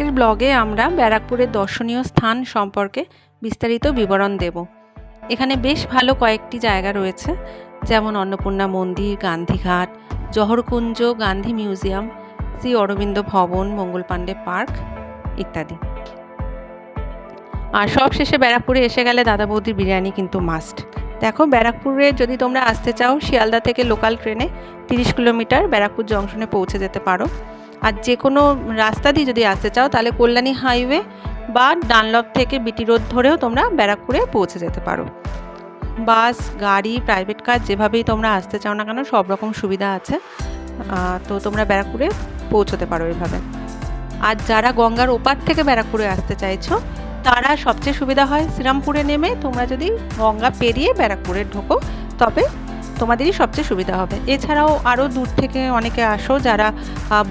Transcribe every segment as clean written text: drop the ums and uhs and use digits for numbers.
পরের ব্লগে আমরা ব্যারাকপুরের দর্শনীয় স্থান সম্পর্কে বিস্তারিত বিবরণ দেব। এখানে বেশ ভালো কয়েকটি জায়গা রয়েছে, যেমন অন্নপূর্ণা মন্দির, গান্ধীঘাট, জহরকুঞ্জ, গান্ধী মিউজিয়াম, শ্রী অরবিন্দ ভবন, মঙ্গল পাণ্ডে পার্ক ইত্যাদি। আর সব শেষে ব্যারাকপুরে এসে গেলে দাদা বৌদির বিরিয়ানি কিন্তু মাস্ট। দেখো, ব্যারাকপুরে যদি তোমরা আসতে চাও, শিয়ালদা থেকে লোকাল ট্রেনে 30 কিলোমিটার ব্যারাকপুর জংশনে পৌঁছে যেতে পারো। আর যে কোনো রাস্তা দিয়ে যদি আসতে চাও তাহলে কল্যাণী হাইওয়ে বা ডানলপ থেকে বিটি রোড ধরেও তোমরা ব্যারাকপুরে পৌঁছে যেতে পারো। বাস, গাড়ি, প্রাইভেট কার যেভাবেই তোমরা আসতে চাও না কেন সব রকম সুবিধা আছে, তো তোমরা ব্যারাকপুরে পৌঁছতে পারো এভাবে। আর যারা গঙ্গার ওপার থেকে ব্যারাকপুরে আসতে চাইছো তারা সবচেয়ে সুবিধা হয় শ্রীরামপুরে নেমে তোমরা যদি গঙ্গা পেরিয়ে ব্যারাকপুরে ঢোকো তবে তোমাদেরই সবচেয়ে সুবিধা হবে। এছাড়াও আরও দূর থেকে অনেকে আসো, যারা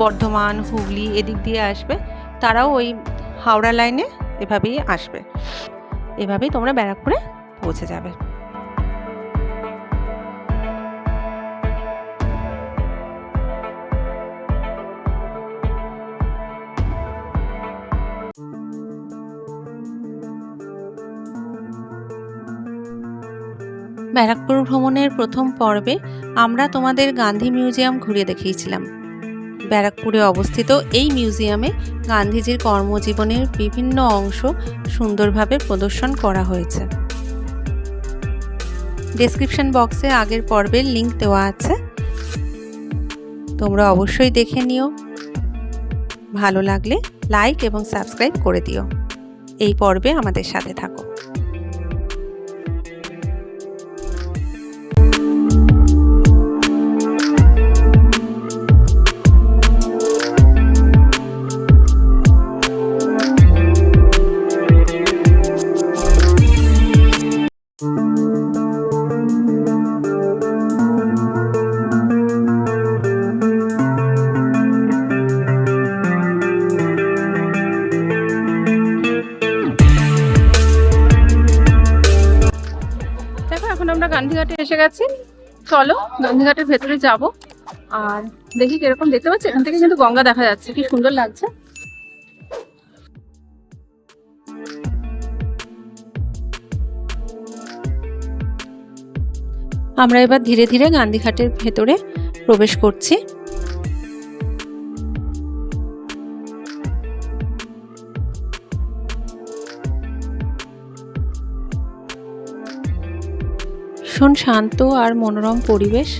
বর্ধমান, হুগলি এদিক দিয়ে আসবে, তারাও ওই হাওড়া লাইনে এভাবেই আসবে। এভাবেই তোমরা ব্যারাকপুরে পৌঁছে যাবে। ব্যারাকপুর ভ্রমণের প্রথম পর্বে আমরা তোমাদের গান্ধী মিউজিয়াম ঘুরিয়ে দেখিয়েছিলাম। ব্যারাকপুরে অবস্থিত এই মিউজিয়ামে গান্ধীজির কর্মজীবনের বিভিন্ন অংশ সুন্দরভাবে প্রদর্শন করা হয়েছে। ডেসক্রিপশন বক্সে আগের পর্বের লিংক দেওয়া আছে, তোমরা অবশ্যই দেখে নিও। ভালো লাগলে লাইক এবং সাবস্ক্রাইব করে দিও। এই পর্বে আমাদের সাথে থাকো। এখন আমরা গান্ধীঘাটে এসে গেছি, চলো গান্ধীঘাটের ভেতরে যাব আর দেখি কিরকম দেখতে পাচ্ছি। এখান থেকে কিন্তু গঙ্গা দেখা যাচ্ছে, কি সুন্দর লাগছে। আমরা এবার ধীরে ধীরে গান্ধীঘাটের ভেতরে প্রবেশ করছি। ভীষণ শান্ত আর মনোরম পরিবেশ।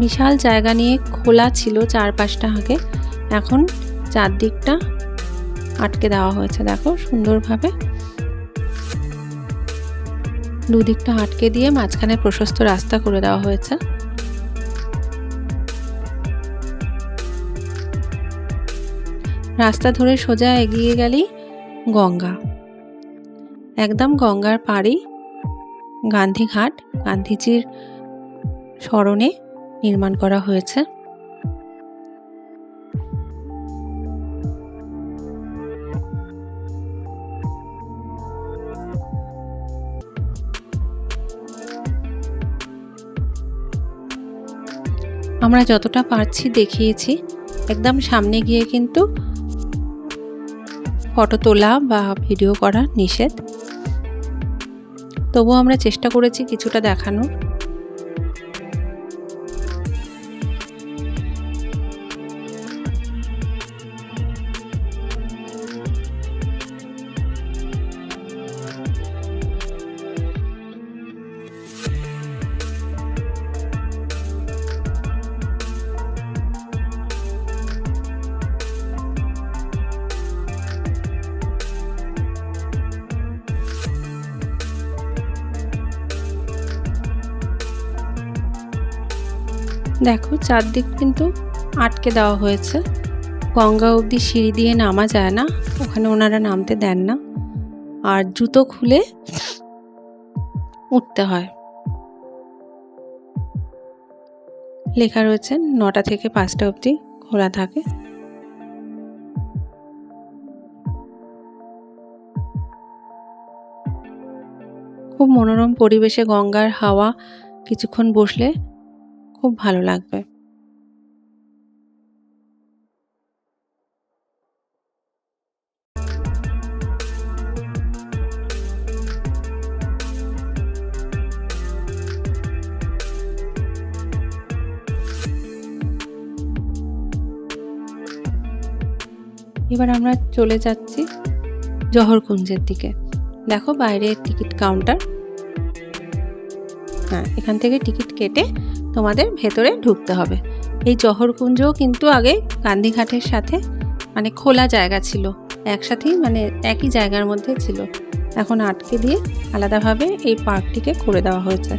বিশাল জায়গা নিয়ে খোলা ছিল চারপাশটা আগে, এখন চারদিকটা আটকে দেওয়া হয়েছে। দেখো সুন্দরভাবে দুদিকটা আটকে দিয়ে মাঝখানে প্রশস্ত রাস্তা করে দেওয়া হয়েছে। রাস্তা ধরে সোজা এগিয়ে গেলেই গঙ্গা, একদম গঙ্গার পাড়েই গান্ধীঘাট গান্ধীজির স্মরণে নির্মাণ করা হয়েছে। আমরা যতটা পারছি দেখিয়েছি, একদম সামনে গিয়ে কিন্তু ফটো তোলা বা ভিডিও করা নিষেধ, তবুও আমরা চেষ্টা করেছি কিছুটা দেখানোর। দেখো চারদিক কিন্তু আটকে দেওয়া হয়েছে, গঙ্গা অবধি সিঁড়ি দিয়ে নামা যায় না, ওখানে ওনারা নামতে দেন না, আর জুতো খুলে উঠতে হয়। লেখা রয়েছে 9টা থেকে 5টা অবধি খোলা থাকে। খুব মনোরম পরিবেশে গঙ্গার হাওয়া কিছুক্ষণ বসলে খুব ভালো লাগবে। এবার আমরা চলে যাচ্ছি জহরকুঞ্জের দিকে। দেখো বাইরে টিকিট কাউন্টার। হ্যাঁ, এখান থেকে টিকিট কেটে তোমাদের ভেতরে ঢুকতে হবে। এই জহরকুঞ্জও কিন্তু আগে গান্ধীঘাটের সাথে মানে খোলা জায়গা ছিল, একসাথেই মানে একই জায়গার মধ্যে ছিল। এখন আটকে দিয়ে আলাদাভাবে এই পার্কটিকে করে দেওয়া হয়েছে।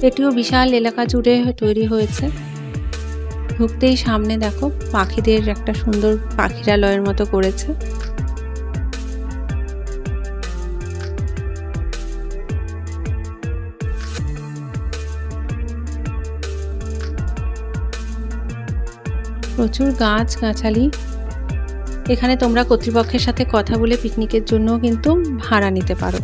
এটিও বিশাল এলাকা জুড়ে তৈরি হয়েছে। ঢুকতেই সামনে দেখো পাখিদের একটা সুন্দর পাখিরালয়ের মতো করেছে। প্রচুর গাছ গাছালি। এখানে তোমরা কর্তৃপক্ষের সাথে কথা বলে পিকনিকের জন্য কিন্তু ভাড়া নিতে পারো।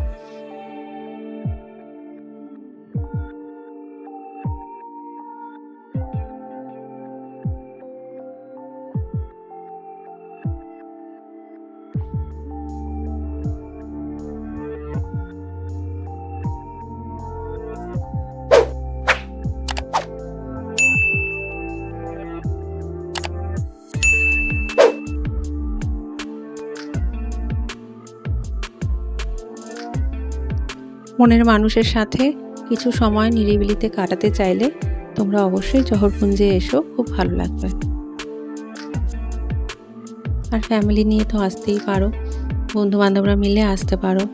মনের মানুষের সাথে কিছু সময় নিরিবিলিতে কাটাতে চাইলে তোমরা অবশ্যই জহরকুঞ্জে এসো, খুব ভালো লাগবে। আর ফ্যামিলি নিয়ে তো আসতেই পারো, বন্ধু বান্ধবরা মিলে আসতে পারো।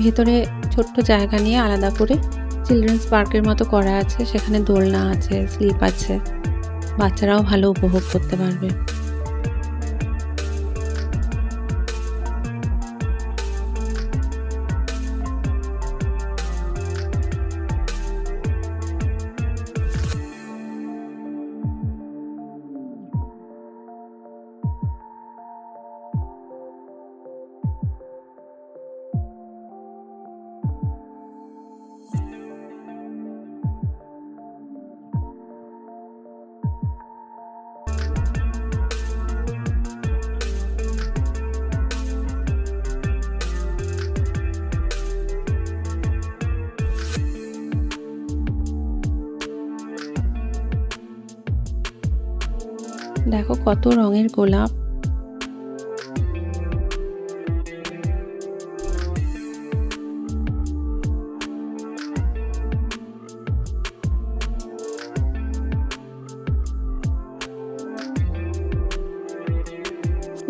ভেতরে ছোট্ট জায়গা নিয়ে আলাদা করে চিলড্রেন্স পার্কের মতো করা আছে, সেখানে দোলনা আছে, স্লিপ আছে, বাচ্চারাও ভালো উপভোগ করতে পারবে। দেখো কত রঙের গোলাপ।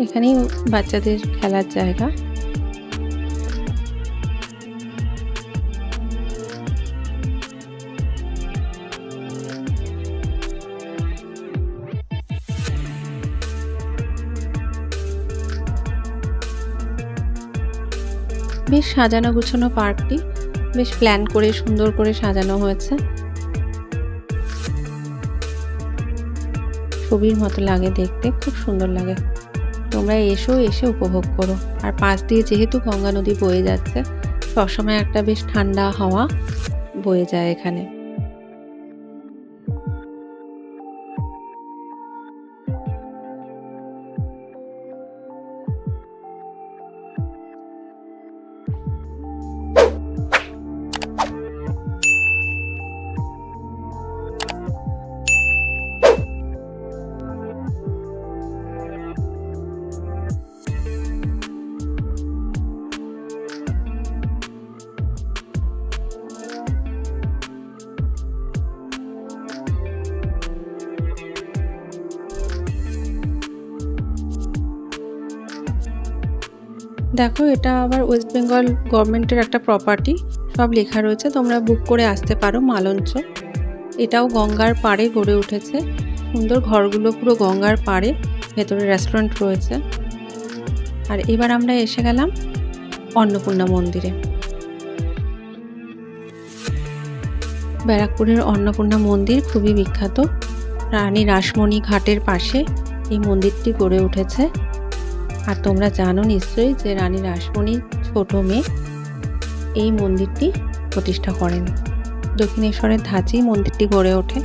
এখানেই বাচ্চাদের খেলার জায়গা। বেশ সাজানো গুছানো পার্কটি, বেশ প্ল্যান করে সুন্দর করে সাজানো হয়েছে। ছবির মতো লাগে দেখতে, খুব সুন্দর লাগে। তোমরা এসে উপভোগ করো। আর পাশ দিয়ে যেহেতু গঙ্গা নদী বয়ে যাচ্ছে, সবসময় একটা বেশ ঠান্ডা হাওয়া বয়ে যায় এখানে। দেখো এটা আবার ওয়েস্ট বেঙ্গল গভর্নমেন্টের একটা প্রপার্টি, সব লেখা রয়েছে। তোমরা বুক করে আসতে পারো মালঞ্চ। এটাও গঙ্গার পাড়ে গড়ে উঠেছে। সুন্দর ঘরগুলো পুরো গঙ্গার পাড়ে, ভেতরে রেস্টুরেন্ট রয়েছে। আর এবার আমরা এসে গেলাম অন্নপূর্ণা মন্দিরে। ব্যারাকপুরের অন্নপূর্ণা মন্দির খুবই বিখ্যাত। রানী রাসমণি ঘাটের পাশে এই মন্দিরটি গড়ে উঠেছে। আর তোমরা জানো নিশ্চয়ই যে রানী রাসমণির ছোট মেয়ে এই মন্দিরটি প্রতিষ্ঠা করেন। দক্ষিণেশ্বরের ধাঁচেই মন্দিরটি গড়ে ওঠে।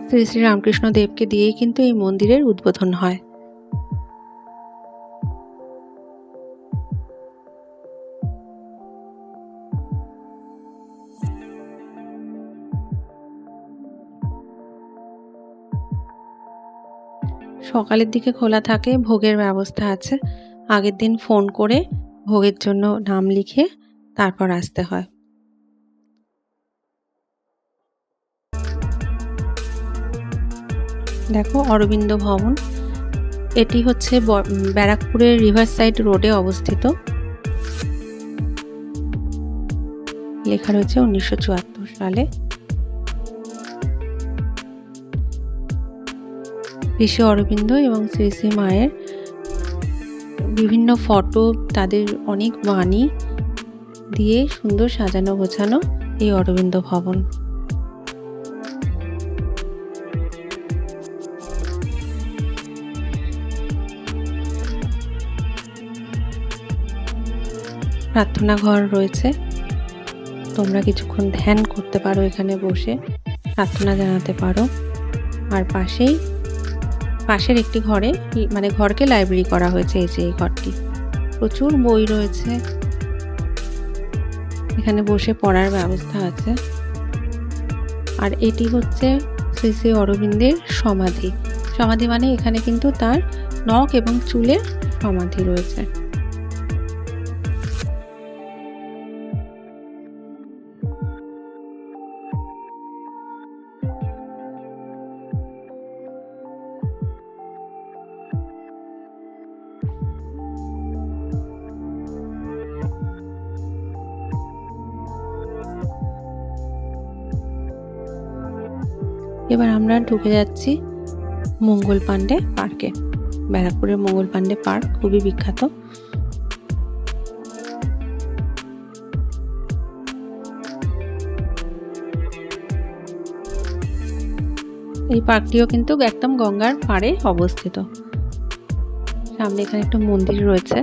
শ্রী শ্রী রামকৃষ্ণ দেবকে দিয়েই কিন্তু এই মন্দিরের উদ্বোধন হয়। সকালের দিকে খোলা থাকে, ভোগের ব্যবস্থা আছে। আগের দিন ফোন করে ভোগের জন্য নাম লিখে তারপর আসতে হয়। দেখো অরবিন্দ ভবন, এটি হচ্ছে ব্যারাকপুরের রিভার সাইড রোডে অবস্থিত। লেখা রয়েছে 1974 সালে। ঋষি অরবিন্দ এবং শ্রী শ্রী মায়ের বিভিন্ন ফটো, তাদের অনেক বাণী দিয়ে সুন্দর সাজানো গোছানো এই অরবিন্দ ভবন। প্রার্থনা ঘর রয়েছে, তোমরা কিছুক্ষণ ধ্যান করতে পারো, এখানে বসে প্রার্থনা জানাতে পারো। আর পাশের একটি ঘরে, মানে ঘরকে লাইব্রেরি করা হয়েছে। এই যে এই ঘরটি, প্রচুর বই রয়েছে, এখানে বসে পড়ার ব্যবস্থা আছে। আর এটি হচ্ছে শ্রী শ্রী অরবিন্দের সমাধি। সমাধি মানে এখানে কিন্তু তার নখ এবং চুলের সমাধি রয়েছে। এবার আমরা ঢুকে যাচ্ছি মঙ্গল পাণ্ডে পার্কে। ব্যারাকপুরের মঙ্গল পাণ্ডে পার্ক খুবই বিখ্যাত। এই পার্কটিও কিন্তু একদম গঙ্গার পাড়ে অবস্থিত। সামনে এখানে একটা মন্দির রয়েছে।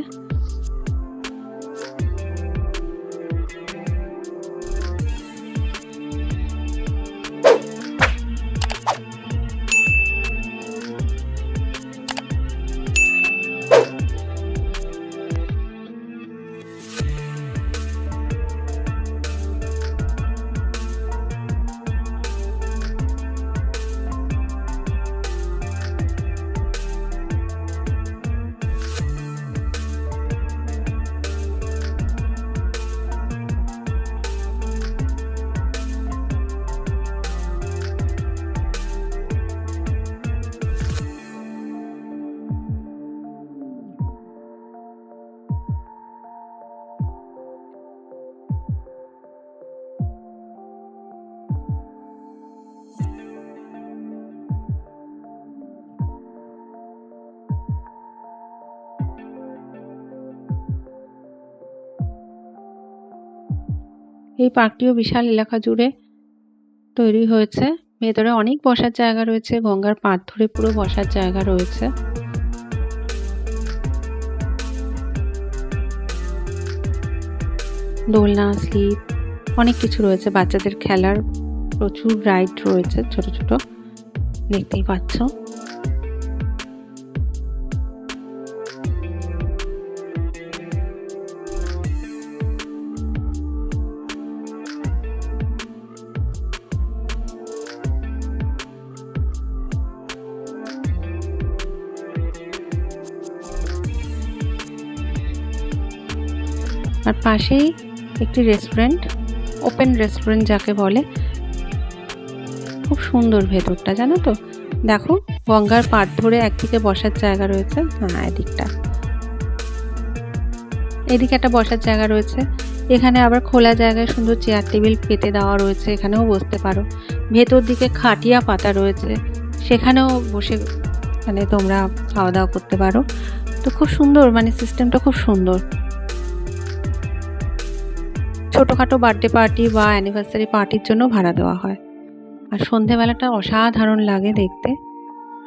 এই পার্কটিও বিশাল এলাকা জুড়ে তৈরি হয়েছে। ভেতরে অনেক বসার জায়গা রয়েছে, গঙ্গার পাড় ধরে পুরো বসার জায়গা রয়েছে। দোলনা, স্লিপ, অনেক কিছু রয়েছে। বাচ্চাদের খেলার প্রচুর রাইড রয়েছে, ছোট ছোট, দেখতেই পাচ্ছ। আর পাশেই একটি রেস্টুরেন্ট, ওপেন রেস্টুরেন্ট যাকে বলে। খুব সুন্দর ভেতরটা, জানো তো। দেখো গঙ্গার পাড় ধরে একদিকে বসার জায়গা রয়েছে, হ্যাঁ এদিকটা। এদিকে একটা বসার জায়গা রয়েছে, এখানে আবার খোলা জায়গায় সুন্দর চেয়ার টেবিল পেতে দেওয়া রয়েছে, এখানেও বসতে পারো। ভেতর দিকে খাটিয়া পাতা রয়েছে, সেখানেও বসে মানে তোমরা খাওয়া দাওয়া করতে পারো। তো খুব সুন্দর, মানে সিস্টেমটা খুব সুন্দর। ছোটোখাটো বার্থডে পার্টি বা অ্যানিভার্সারি পার্টির জন্য ভাড়া দেওয়া হয়। আর সন্ধেবেলাটা অসাধারণ লাগে দেখতে।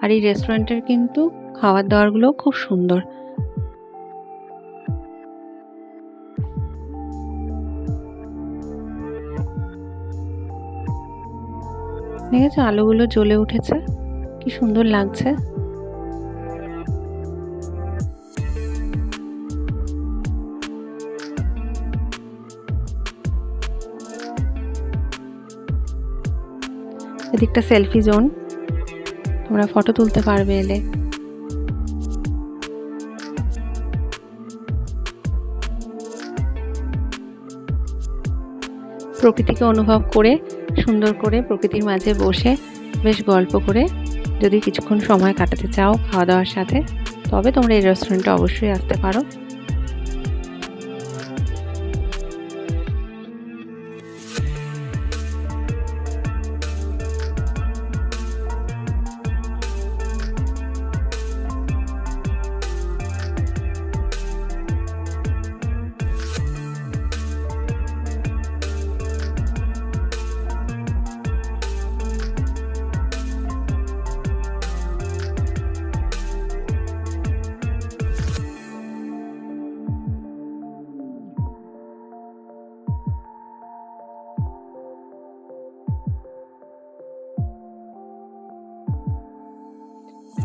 আর এই রেস্টুরেন্টের কিন্তু খাবার দাবারগুলো খুব সুন্দর। দেখেছো আলোগুলো জ্বলে উঠেছে, কি সুন্দর লাগছে। এদিকটা সেলফি জোন, তোমরা ফটো তুলতে পারবে এলে। প্রকৃতিকে অনুভব করে, সুন্দর করে প্রকৃতির মাঝে বসে বেশ গল্প করে যদি কিছুক্ষণ সময় কাটাতে চাও খাওয়া দাওয়ার সাথে, তবে তোমরা এই রেস্টুরেন্টে অবশ্যই আসতে পারো।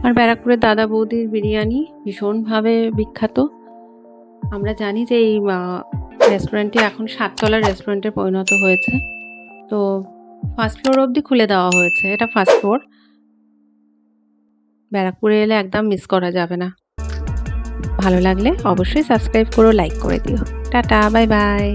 আর ব্যারাকপুরের দাদা বৌদির বিরিয়ানি ভীষণভাবে বিখ্যাত। আমরা জানি যে এই রেস্টুরেন্টটি এখন 7 তলার রেস্টুরেন্টে পরিণত হয়েছে। তো ফার্স্ট ফ্লোর অবধি খুলে দেওয়া হয়েছে, এটা ফার্স্ট ফ্লোর। ব্যারাকপুরে এলে একদম মিস করা যাবে না। ভালো লাগলে অবশ্যই সাবস্ক্রাইব করো, লাইক করে দিও। Tata, bye bye.